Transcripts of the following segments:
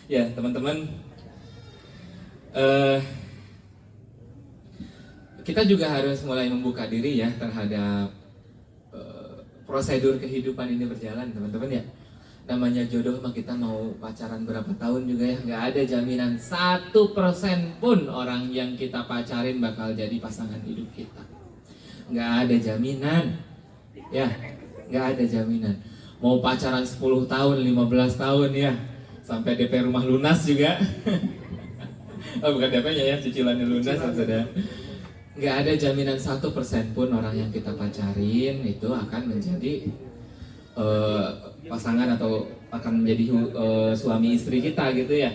Ya, teman-teman, eh, kita juga harus mulai membuka diri ya terhadap prosedur kehidupan ini berjalan, teman-teman ya. Namanya jodoh mah kita mau pacaran berapa tahun juga ya, nggak ada jaminan 1% pun orang yang kita pacarin bakal jadi pasangan hidup kita. Nggak ada jaminan, ya, nggak ada jaminan. Mau pacaran 10 tahun, 15 tahun ya, sampai DP rumah lunas juga. Oh, bukan DP-nya ya, cicilannya lunas maksudnya. Nggak ada jaminan 1% pun orang yang kita pacarin itu akan menjadi pasangan atau akan menjadi suami istri kita gitu ya,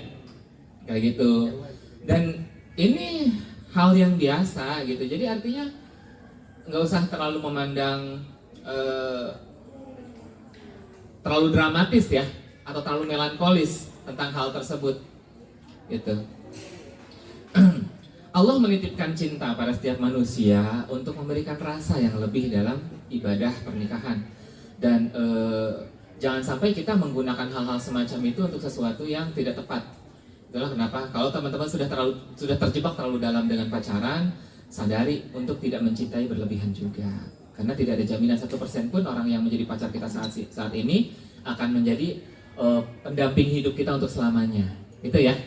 kayak gitu. Dan ini hal yang biasa gitu. Jadi artinya nggak usah terlalu memandang terlalu dramatis ya, atau terlalu melankolis tentang hal tersebut gitu. Allah menitipkan cinta pada setiap manusia untuk memberikan rasa yang lebih dalam ibadah pernikahan. Dan jangan sampai kita menggunakan hal-hal semacam itu untuk sesuatu yang tidak tepat. Itulah kenapa kalau teman-teman sudah terjebak terlalu dalam dengan pacaran, sadari untuk tidak mencintai berlebihan juga. Karena tidak ada jaminan 1% pun orang yang menjadi pacar kita saat ini akan menjadi pendamping hidup kita untuk selamanya. Itu ya.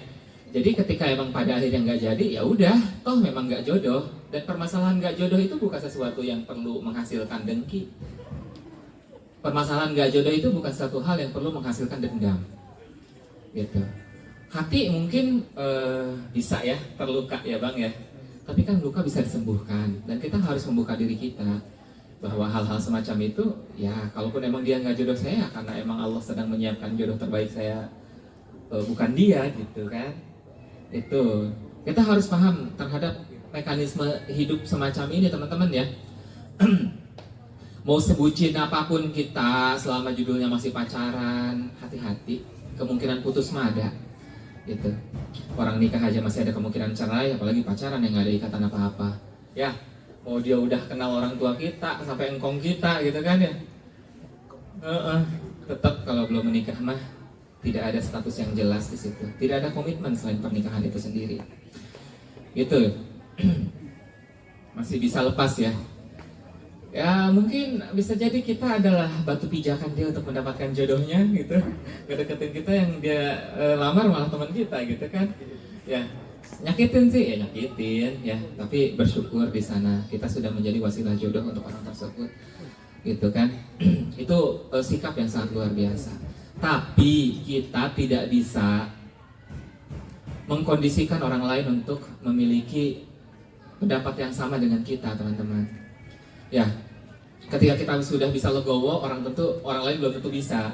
Jadi ketika emang pada akhirnya nggak jadi, ya udah, toh memang nggak jodoh. Dan permasalahan nggak jodoh itu bukan sesuatu yang perlu menghasilkan dengki. Permasalahan nggak jodoh itu bukan satu hal yang perlu menghasilkan dendam. Gitu. Hati mungkin bisa ya terluka ya bang ya. Tapi kan luka bisa disembuhkan. Dan kita harus membuka diri kita bahwa hal-hal semacam itu, ya kalaupun emang dia nggak jodoh saya, karena emang Allah sedang menyiapkan jodoh terbaik saya, bukan dia gitu kan. Itu kita harus paham terhadap mekanisme hidup semacam ini teman-teman ya. Mau sebutin apapun kita selama judulnya masih pacaran, hati-hati, kemungkinan putus mah ada gitu. Orang nikah aja masih ada kemungkinan cerai, apalagi pacaran yang nggak ada ikatan apa-apa ya. Mau dia udah kenal orang tua kita sampai engkong kita gitu kan ya, tetap kalau belum menikah mah tidak ada status yang jelas di situ. Tidak ada komitmen selain pernikahan itu sendiri. Gitu. Masih bisa lepas ya. Ya mungkin bisa jadi kita adalah batu pijakan dia untuk mendapatkan jodohnya gitu. Ngedeketin kita yang dia lamar malah teman kita gitu kan. Ya, nyakitin sih ya nyakitin ya. Tapi bersyukur di sana kita sudah menjadi wasilah jodoh untuk orang tersebut. Gitu kan. Itu sikap yang sangat luar biasa. Tapi kita tidak bisa mengkondisikan orang lain untuk memiliki pendapat yang sama dengan kita, teman-teman. Ya, ketika kita sudah bisa legowo, orang lain belum tentu bisa.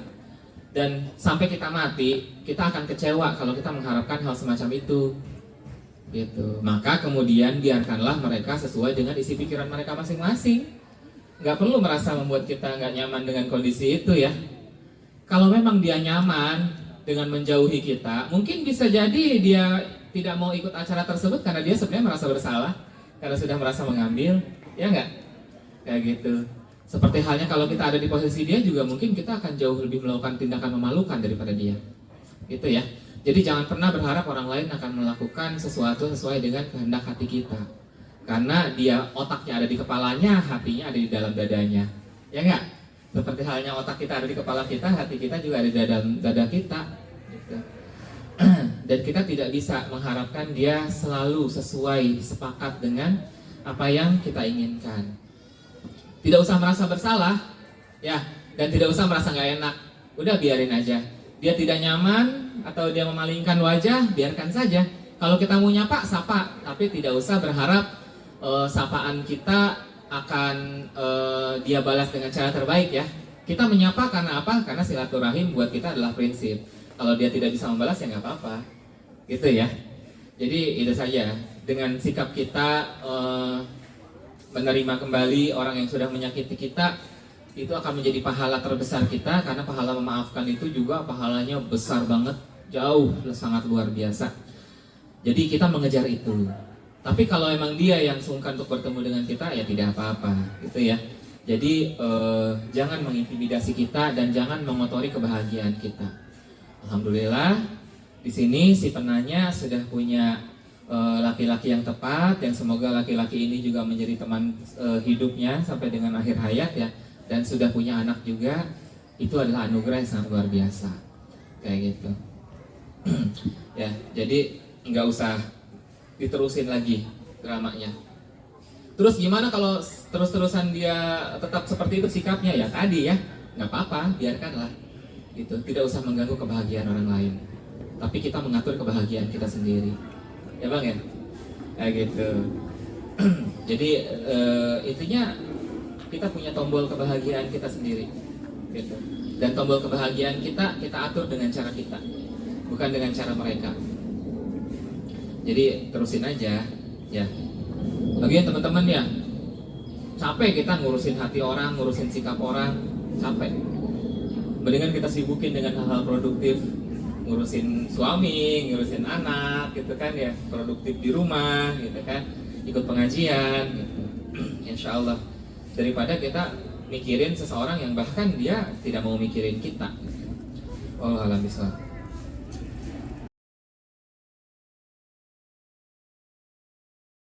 Dan sampai kita mati, kita akan kecewa kalau kita mengharapkan hal semacam itu. Gitu. Maka kemudian biarkanlah mereka sesuai dengan isi pikiran mereka masing-masing. Nggak perlu merasa membuat kita nggak nyaman dengan kondisi itu ya. Kalau memang dia nyaman dengan menjauhi kita, mungkin bisa jadi dia tidak mau ikut acara tersebut karena dia sebenarnya merasa bersalah, karena sudah merasa mengambil, ya nggak? Kayak gitu. Seperti halnya kalau kita ada di posisi dia juga mungkin kita akan jauh lebih melakukan tindakan memalukan daripada dia. Gitu ya. Jadi jangan pernah berharap orang lain akan melakukan sesuatu sesuai dengan kehendak hati kita. Karena dia otaknya ada di kepalanya, hatinya ada di dalam dadanya. Ya nggak? Seperti halnya otak kita ada di kepala kita, hati kita juga ada di dalam dada kita gitu. Dan kita tidak bisa mengharapkan dia selalu sesuai, sepakat dengan apa yang kita inginkan. Tidak usah merasa bersalah ya, dan tidak usah merasa gak enak. Udah biarin aja. Dia tidak nyaman atau dia memalingkan wajah, biarkan saja. Kalau kita mau nyapa, sapa. Tapi tidak usah berharap sapaan kita akan dia balas dengan cara terbaik ya. Kita menyapa karena apa? Karena silaturahim buat kita adalah prinsip. Kalau dia tidak bisa membalas ya nggak apa-apa, gitu ya. Jadi itu saja. Dengan sikap kita menerima kembali orang yang sudah menyakiti kita, itu akan menjadi pahala terbesar kita. Karena pahala memaafkan itu juga pahalanya besar banget, jauh, sangat luar biasa. Jadi kita mengejar itu. Tapi kalau emang dia yang sungkan untuk bertemu dengan kita, ya tidak apa-apa, gitu ya. Jadi jangan mengintimidasi kita dan jangan mengotori kebahagiaan kita. Alhamdulillah Di sini si penanya sudah punya laki-laki yang tepat, yang semoga laki-laki ini juga menjadi teman hidupnya sampai dengan akhir hayat ya, dan sudah punya anak juga. Itu adalah anugerah yang sangat luar biasa, kayak gitu. Ya, jadi nggak usah diterusin lagi dramanya. Terus gimana kalau terus-terusan dia tetap seperti itu sikapnya? Ya tadi ya, nggak apa-apa, biarkanlah. Gitu, tidak usah mengganggu kebahagiaan orang lain. Tapi kita mengatur kebahagiaan kita sendiri. Ya bang ya, kayak gitu. Jadi intinya kita punya tombol kebahagiaan kita sendiri, gitu. Dan tombol kebahagiaan kita atur dengan cara kita, bukan dengan cara mereka. Jadi terusin aja, ya. Lagian teman-teman ya, capek kita ngurusin hati orang, ngurusin sikap orang, capek. Mendingan kita sibukin dengan hal-hal produktif, ngurusin suami, ngurusin anak, gitu kan ya, produktif di rumah, gitu kan, ikut pengajian, gitu. Insya Allah, daripada kita mikirin seseorang yang bahkan dia tidak mau mikirin kita. Wallahu a'lam bishawab.